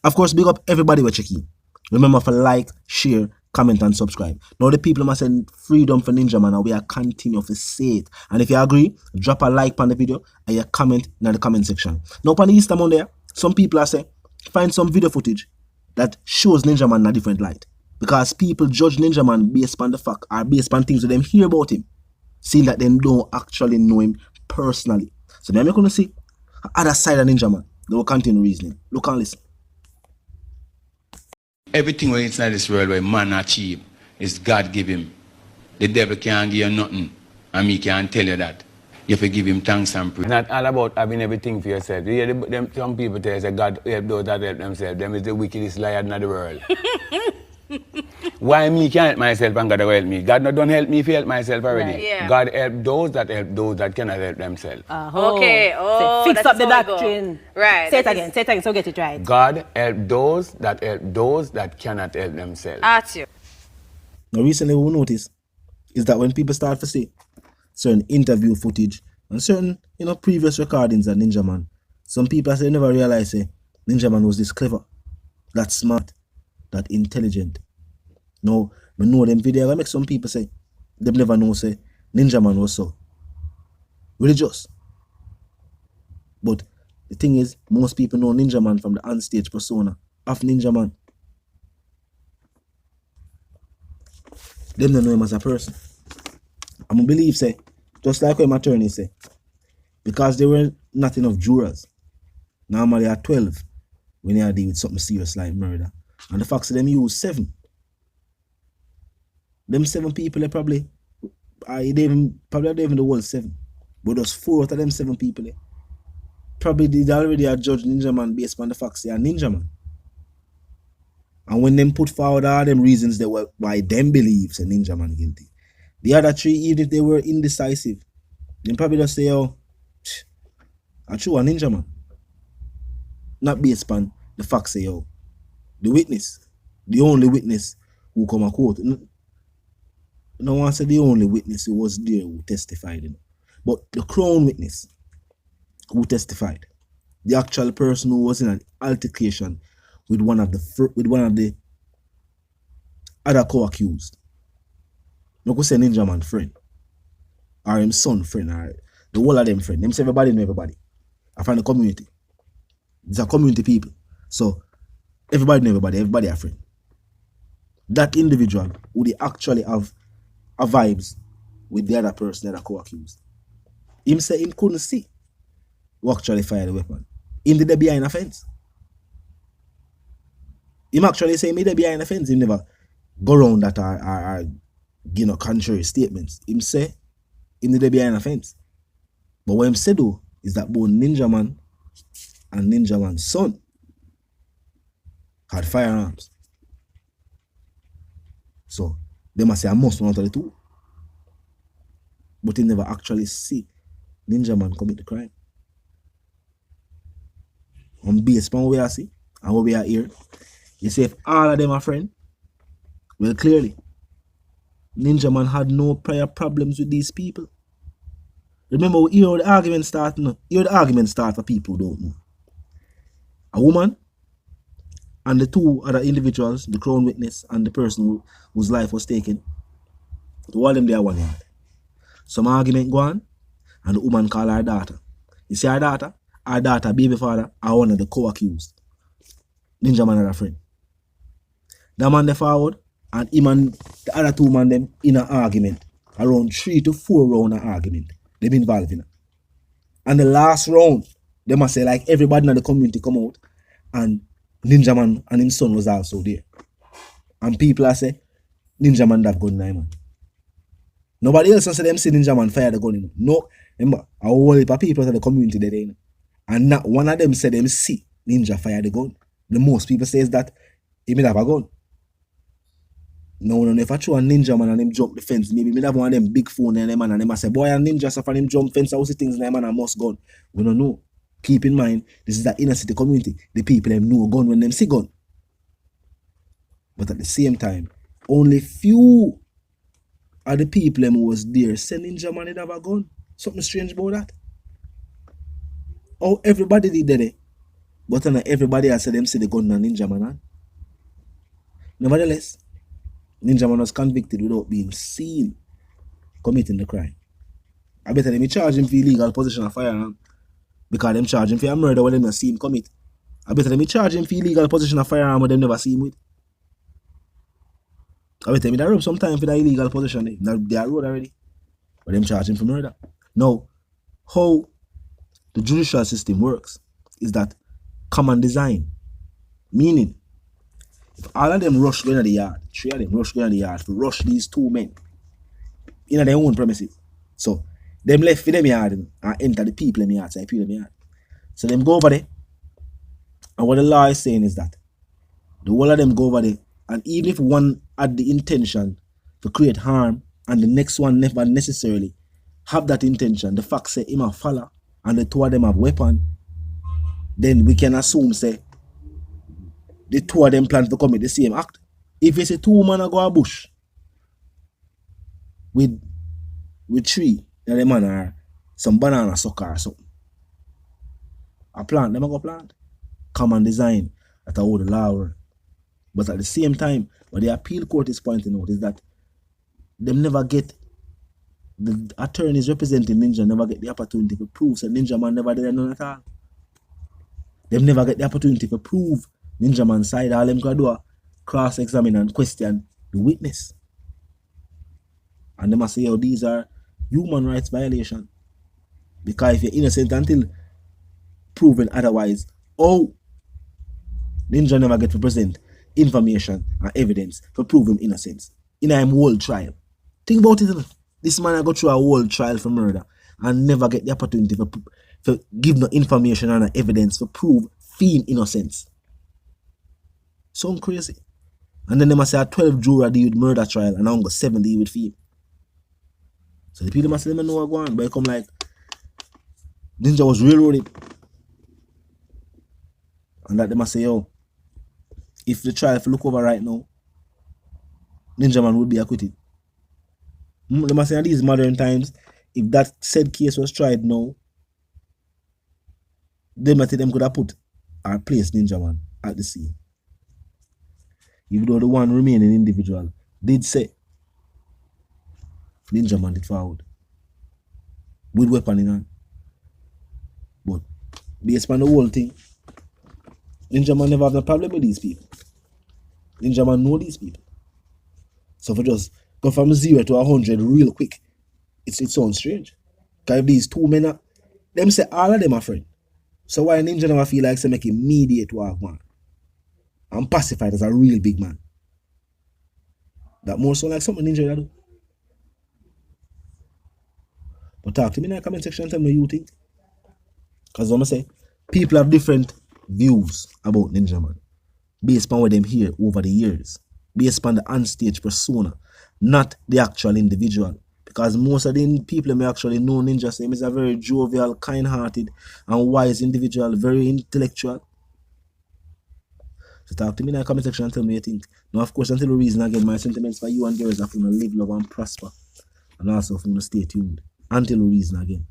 Of course, big up everybody we're checking. Remember to like, share, comment, and subscribe. Now the people must send freedom for Ninjaman, and we are continue to say it. And if you agree, drop a like on the video and you comment in the comment section. Now on the Easter Monday, some people are saying find some video footage that shows Ninjaman in a different light. Because people judge Ninjaman based on the fact or based on things that them hear about him, seeing that they don't actually know him personally. So I'm going to see the other side of Ninjaman. They will continue reasoning. Look and listen. Everything inside this world where man achieve is God give him. The devil can't give you nothing, and me can't tell you that. You have to give him thanks and praise. It's not all about having everything for yourself. You hear some people tell you God help those that help themselves. Them is the wickedest liar in the world. Why me can't help myself and God will help me? God not don't help me if I help myself already. Right. Yeah. God help those that cannot help themselves. Okay. Oh, fix up the doctrine. Right. Say it again, so get it right. God help those that cannot help themselves. At you. Now recently we notice is that when people start to see certain interview footage and certain previous recordings of Ninjaman, some people say never realize Ninjaman was this clever, that smart, that intelligent. Now, we know them video I make some people say they never know say Ninjaman was so religious. But the thing is, most people know Ninjaman from the onstage persona of Ninjaman. Them don't know him as a person. I'm gonna believe say, just like what my attorney say, because there were not enough jurors. Normally at 12 when they deal with something serious like murder. And the fact that them use 7. Them 7 people they probably even the whole 7. But there's 4 out of them 7 people probably did already a judge Ninjaman based on the facts they are Ninjaman. And when them put forward all them reasons they were why them believes a Ninjaman guilty. The other 3, even if they were indecisive, they probably just say, oh, I true a Ninjaman. Not based on the facts say, oh, the witness, the only witness who come a court. No one said the only witness who was there who testified. But the crown witness who testified, the actual person who was in an altercation with one of the other co-accused. No go say Ninjaman friend, or him son friend, or the whole of them friend. Them say everybody know everybody. I find the community. It's a community people. So everybody know everybody a friend. That individual would actually have a vibes with the other person that are co-accused. Him say him couldn't see who actually fired the weapon. Him did behind a fence. Him actually say me behind a fence. Him never go around that are contrary statements. Him say him did behind a fence. But what him say though is that both Ninjaman and Ninjaman's son had firearms. So they must say I must one out of the 2. But he never actually see Ninjaman commit the crime. On based on what we are see and what we are here, you say if all of them are friends, well clearly Ninjaman had no prior problems with these people. Remember, you know the argument start now. You know the argument start for people who don't know. A woman and the 2 other individuals, the crown witness and the person whose life was taken, all of them there 1 yard. Some argument go on, and the woman call her daughter. You see her daughter, baby father, are one of the co-accused. Ninjaman had a friend. That man they forward, and him and the other 2 man them in an argument. Around 3 to 4 round of argument. Them involved in it. And the last round, they must say like everybody in the community come out, and Ninjaman and his son was also there. And people are say, Ninjaman have gun now, man. Nobody else say them see Ninjaman fire the gun. No, remember, a whole heap of people in the community there. And not one of them said them see Ninja fire the gun. The most people says that he may have a gun. No, if I throw a Ninjaman and him jump the fence, maybe me have one of them big phone and them man and them say, boy, a ninja so for him jump fence, how see things and man and must gun. We don't know. Keep in mind, this is the inner city community. The people them know gun when them see gun. But at the same time, only few of the people them who was there say Ninjaman did have a gun. Something strange about that. Oh, everybody did that. But not everybody else said them see the gun and Ninja Man. Nevertheless, Ninja Man was convicted without being seen committing the crime. I better them charge him for illegal possession of firearm because them charge him for a murder when they not see him commit. I better them charge him for illegal possession of firearm when they never see him with. I better them rob some time for that illegal possession. They are road already. But them charge him for murder. Now, how the judicial system works is that common design. Meaning, if all of them rush going to the yard, 3 of them rush going to the yard to rush these 2 men in their own premises. So, them left for them yard and enter the people in the yard, so people in the yard. So, them go over there. And what the law is saying is that the whole of them go over there, and even if one had the intention to create harm and the next one never necessarily have that intention, the fact say him a follow and the 2 of them have weapon, then we can assume say the 2 of them plan to commit the same act. If it's a 2 man go a bush with 3, then the man are some banana sucker or something. A plant, them go plant. Common design, that's how the law works. But at the same time, what the appeal court is pointing out is that them never get, the attorneys representing Ninja never get the opportunity to prove that Ninja Man never did none at all. Them never get the opportunity to prove Ninja Man's side. All them can do a cross-examine and question the witness. And they must say, oh, these are human rights violations. Because if you're innocent until proven otherwise, Ninja never get to present information and evidence to prove him innocence in a whole trial. Think about it. This man I go through a whole trial for murder and never get the opportunity to give no information and no evidence to prove Fiend innocence. Sound crazy. And then they must say a 12 juror deal with murder trial and I got 7 deal with Fiend. So the people must let me know what go on, but it come like Ninja was railroaded. And that they must say, yo, if the trial if look over right now, Ninja Man would be acquitted. They must say in these modern times, if that said case was tried now, them could have put or placed Ninja Man at the scene. Even though the one remaining individual did say Ninja Man did forward with weapon in hand. But based on the whole thing, Ninja Man never have no problem with these people. Ninja Man know these people. So for just go from 0 to 100 real quick, it sounds strange. Because if these 2 men, them say all of them are friends. So why Ninja never feel like say make him mediate walk man and pacified as a real big man? That more so like something Ninja do. But talk to me in the comment section and tell me what you think. Because I'm say people have different views about Ninja Man based on what them hear over the years, based on the onstage persona, not the actual individual. Because most of the people may actually know Ninja say he's a very jovial, kind-hearted and wise individual, very intellectual. So talk to me in the comment section and tell me what you think. Now of course until the reason again, my sentiments for you and girls are for to live, love and prosper, and also for to stay tuned. Until the reason again.